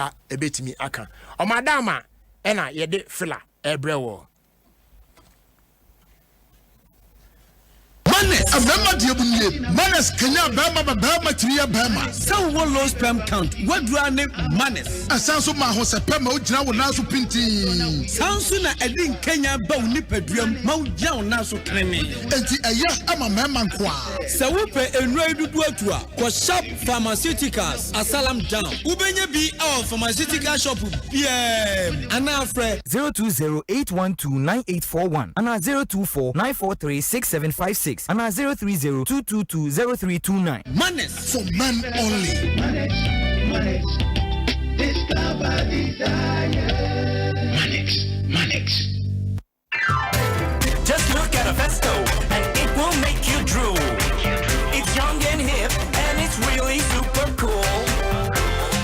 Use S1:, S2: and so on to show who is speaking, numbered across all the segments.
S1: a bit me aka. O madama ena yede filler ebrewo.
S2: A member dear Manes Kenya Bama Bama Tria Bama.
S3: Some one low sperm count. What do I name Manes?
S2: A sounds of my house, a Pema, Nasu Pinti.
S3: Sounds sooner a link Kenya Bow Nipedrium, Mount Young Nasu Creme.
S2: And a year I'm a member.
S3: So we pay a red water for shop pharmaceuticals. A salam down. Ubenya be our pharmaceutical shop. Yeah. Anafre
S4: 020-812-9841 and 024-943-6756 and 030-222-0329.
S3: Manes
S2: for men only.
S5: Manex. Discover desire. Manex.
S6: Just look at a Festo and it will make you drool. It's young and hip and it's really super cool.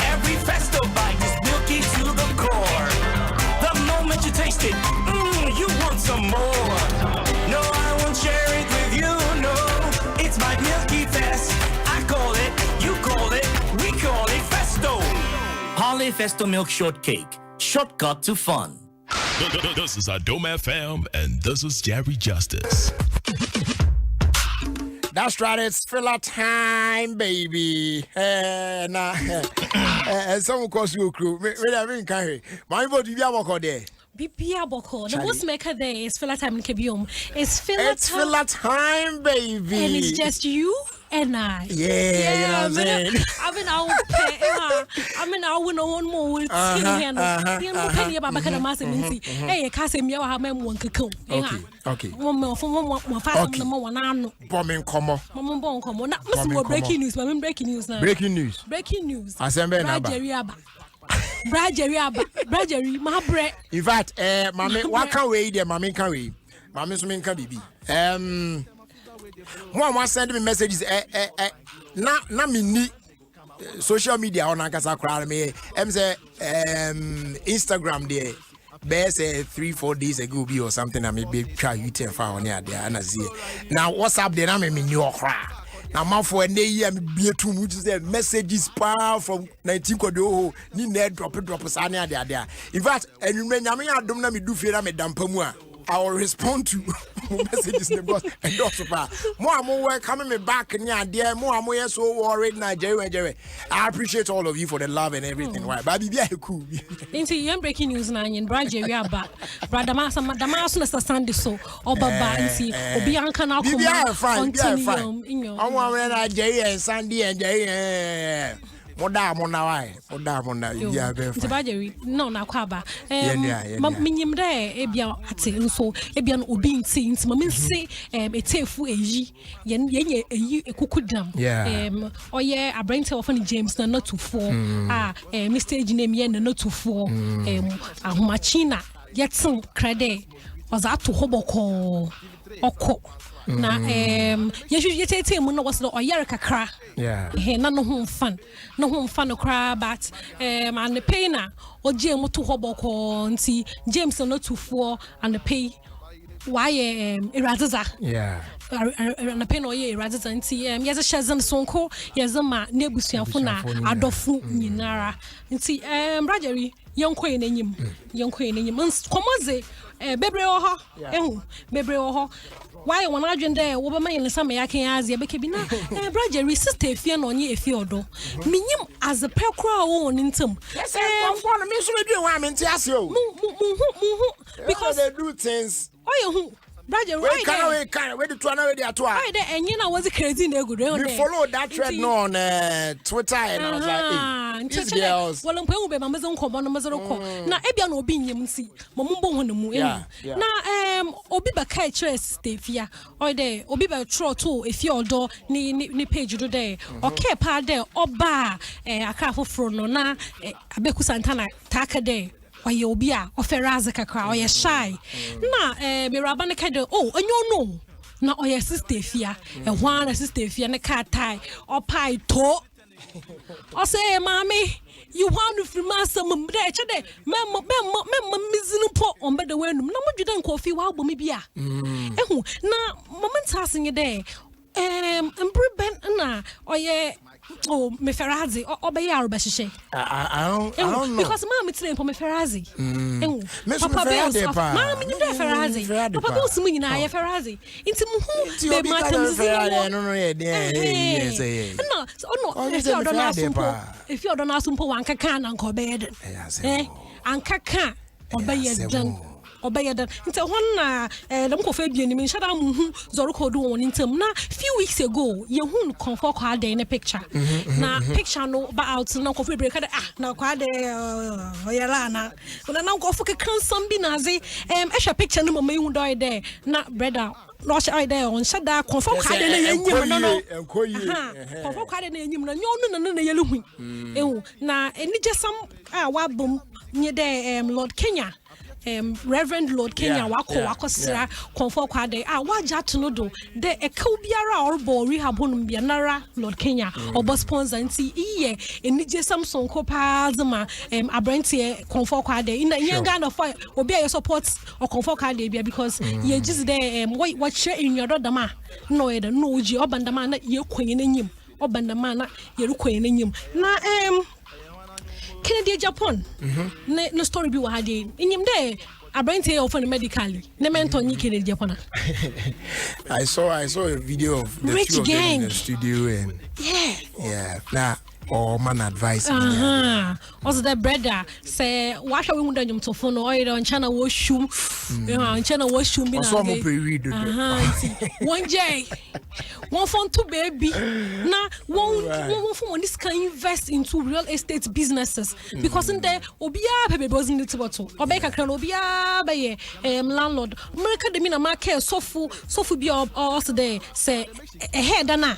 S6: Every Festo bite is milky to the core. The moment you taste it, you want some more. No, I won't share it with you, no. It's my Milky Fest. I call it, you call it, we call it Festo. Holly Festo Milk Shortcake. Shortcut to fun.
S7: This is Adome FM, and this is Jerry Justice.
S1: That's right, it's filler time, baby. Some course you crew. We carry. My body be a there.
S8: Bibia Boko. The most maker there is filler time in Kebium. It's filler
S1: time, baby.
S8: And it's just you and I.
S1: Yeah, you know what I'm saying?
S8: I mean, I will know one more with skinny hand. Penny about Bacana Master Mincy. Hey, Casimir, I have one cocoon.
S1: Okay.
S8: One more from one fast number one.
S1: Bombing como.
S8: Mamma come. Not breaking news. I'm breaking news now.
S1: Breaking news. Assemble number. Brajeri, my bread. In fact, mammy, what can we there? Mammy can we? Mammy, so can be. One send me messages. Na me ni social media on Ankasa crowd me. Say Instagram there. Best 3-4 days ago be or something. I may be try you tell for on there. And I see. Now what's up there? I mean your crowd. Now, man, for a day, I'm be too much messages power from 19 Kodo, ni net drop Sanya there. In fact, and you may not do me do fear me dampamua. I will respond to messages the boss and also more coming me back and yeah, dear, more so worried Nigeria. I appreciate all of you for the love and everything. Right, baby, be cool.
S8: Into young breaking news now in Nigeria back. Brother Master Sunday so or Baba see Obianka now come.
S1: I'm wearing Nigeria and Sunday and Jay. Moda yeah
S8: Ntibajeri no na kwaba minyim de ebia ate nso ebia no obi nti nti mama nse etefu eyi yenye eyi ekukudam oye abrante ofani James na notufo Mr. Ejinem ye na notufo ahomachina yetin krede ozato hoboko oko na yetete mu no was the oyere kakra na no ho fan no cry but and the pay na oje mu to hoboko nti James no tufo and the pay why Iraziza and the pay no ye Iraziza nti yeze shazan sonko yeze ma nebusuafo na adofu nyinara nti brajeri yonko enenyim komoze bebre oho bebre oho why one agenda wo be man some yakin az ye beke bi na brajeri sister efie na onye efie odo minyim as a pekra wo nintam
S1: confirm me so be do wa me ntiase o
S8: because
S1: they do things
S8: oye brajeri
S1: we can we do to na we dey ato
S8: why dey enye na was crazy na ego dey
S1: we follow that thread no on Twitter and I was like these girls
S8: well mpemu be mamezo nkomo no mezo ko na ebia na obi nyem nsi mombo ho nemu na obi ba kai chere stefia oy dey obi ba tro to efie odo ni page do dey okay pa dey oba aka foforo no na abeku santana taka dey oye obi a oferaze kakra oye shy na me raba ne kade onyo no na oye sister fia ehwan na sister fia ne ka tai opai to o say mommy you want to free master mum dey chede mem mizinu po on be the wenum na modweda nkofi wa agbo me bia ehu na moment asing dey embre ben na oye oh me Ferrazzi obey Arbeshe.
S1: I don't know.
S8: Because mama it's name for me Ferrazzi.
S1: Papa Bells.
S8: Mama you know Ferrazzi. Papa Bells me na ye Ferrazzi. Into who be matters if you don't ask for one can uncle bed. And kaka obey done. Obey that. Into one them coffee mean shut down Zoroko do one in term. Now few weeks ago, you won't comfort card in a picture. Now picture no but out no coffee break now quite Yarana. When I now go for a some binazi, a picture no may die there. Not brother. Lost idea on shut down comfort card in no comfort card in no yellow. Now and just some wabum near there Lord Kenya. Reverend Lord Kenya wako sira comfort kwade waja to no do de biara or bo rehab honum bianara Lord Kenya or sponsor nti iye eni je Samson ko paazma abrantie comfort kwade in the Ghana for obi a support or comfort kwade bia because ye just there what share in your dama no e no ji obandama na ye kwenye n'enyim obandama na ye kwenye n'enyim na Kennedy Japan. No story be what in him there. I bring to you for the medically. Ne mentor ni Kennedy Japan.
S1: I saw a video of the
S8: Rich
S1: two of them
S8: gang
S1: in the studio and yeah. Nah. Or man advice.
S8: Also the brother say wash away with them to phone or on channel washroom. On channel washroom. One J. One phone to baby. Now one phone this can invest into real estate businesses because in there obia baby was in the tobacco. Obeka can obia by landlord. America the mina market so full be also there say a head na.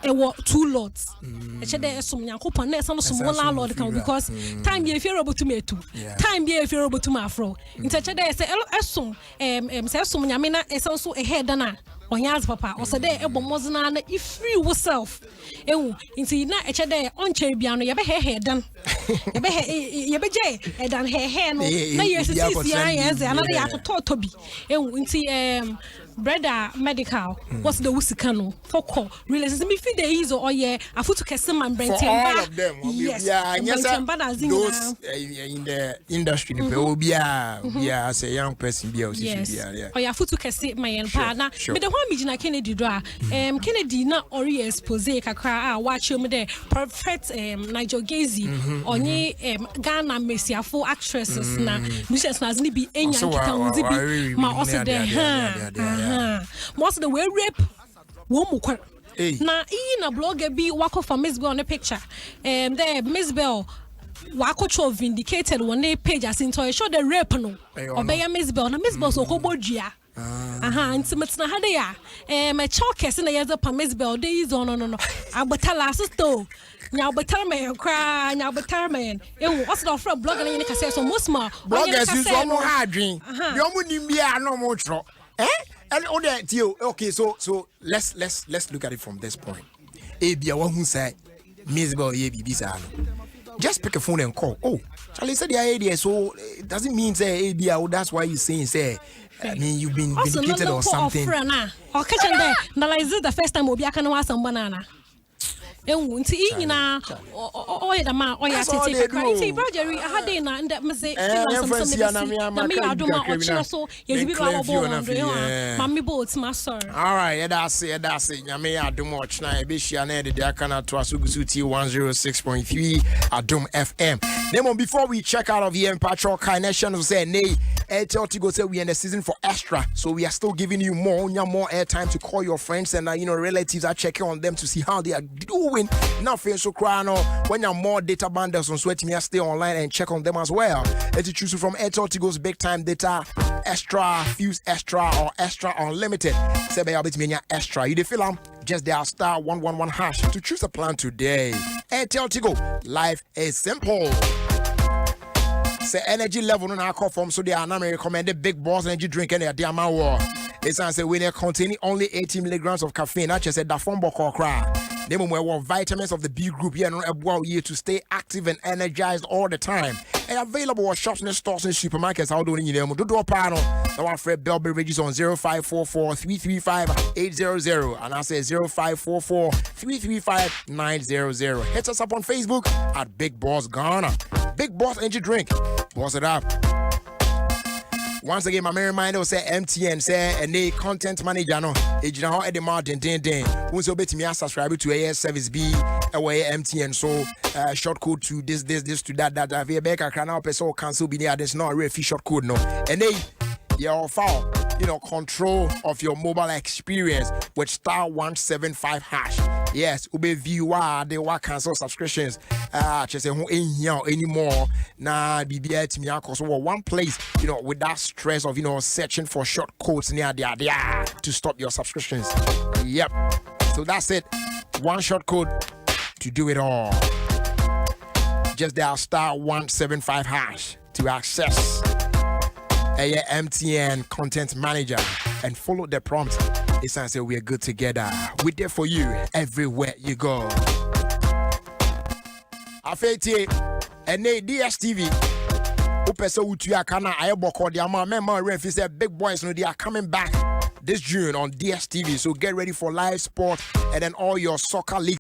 S8: Two lots. There some Yankopon, some small landlord can because time be favorable to me too. Time be favorable to my fro. In such a day, say, some Yamina is also a head dana. On yas papa, or say, a bomozana, if free yourself. Into not a day on Chebiano, you have a hair done. You be jay, and done her hair. No, yes, it's another yacht to be. Into brother medical what's the wusikano foko realize me feed the ease or yeah afutu kese man brand
S1: all of them yes those in the industry obia as a young person be
S8: yeah or yeah afutu kese my partner me the one me Kennedy do Kennedy na ori expose kakra watch me there perfect Nigel Gazy onye Ghana mesiafo actresses na musicians na ni bi enya kita wuzi bi ma also there most of the way rape woman na na blogger be wako for Miss Bell on the picture there Miss Bell wako cho vindicated one day page as into show the rape no obey Miss Bell na Miss Bell so ko bodua intimate na hade ya me chokes na yezo pa Miss Bell dey is no agbetala sister nya better man cry nya better man what's the from blogger na yin say so most more
S1: bloggers use one more adwin you mo nimbia no mo tro and okay, so let's look at it from this point. Ebia one who say Miss Bell just pick a phone and call. Oh, Charlie said the idea, so it doesn't mean say Ebia. That's why you saying say. I mean, you've been vindicated or something.
S8: Or catch there. Now is it the first time Obia can want some banana? Nti nyina oye da ma oye atete nti Roger ahade na nda mese na me adoma ochira so ye bi ba bo mami boat ma sorry
S1: all right that's it nyame adoma ochina e be hia na de aka na to asugusu T 106.3 Adom FM. Then before we check out of here Patrol Connection say nay Airtel Tigo say we in the season for extra, so we are still giving you more airtime to call your friends and relatives are checking on them to see how they are doing. Now so crying when you're more data bundles on Sweat Me, stay online and check on them as well. Let you choose from Airtel Tigo's big time data extra, fuse extra or extra unlimited. Say by your extra. You feel just dial star 111 hash to choose a plan today. Airtel Tigo, life is simple. Say energy level on our call form, so they are not recommended big boss energy drink and they are my war. It's say when they containing only 80 milligrams of caffeine. I just said that form boko cry. Then we want vitamins of the B group here, no about you to stay active and energized all the time. available at shops and stores and supermarkets. How do you know? Do a panel. The one for Bell Beverages on 0544 335 800 and I say 0544 335 900. Hit us up on Facebook at Big Boss Ghana. Big Boss Energy Drink. Boss it up. Once again, my reminder say MTN say and the content manager no. Ejina ho Eddie Martin den. Once you bet me subscribe to AS Service B away MTN so short code to this to that. If you back can now person cancel be there. There's no real short code no. And they your file, control of your mobile experience with *175 hash. Yes, ube viewer they will cancel subscriptions. Just say who ain't here anymore. Nah, BBI to me so one place, with that stress of searching for short codes near there to stop your subscriptions. Yep. So that's it. One short code to do it all. Just dial *175 hash to access MTN content manager and follow the prompt. It's and say we're good together. We're there for you everywhere you go. Afeti and DSTV. Upesa utuya kana ayeboko the ama member referee said big boys no they are coming back this June on DSTV. So get ready for live sport and then all your soccer league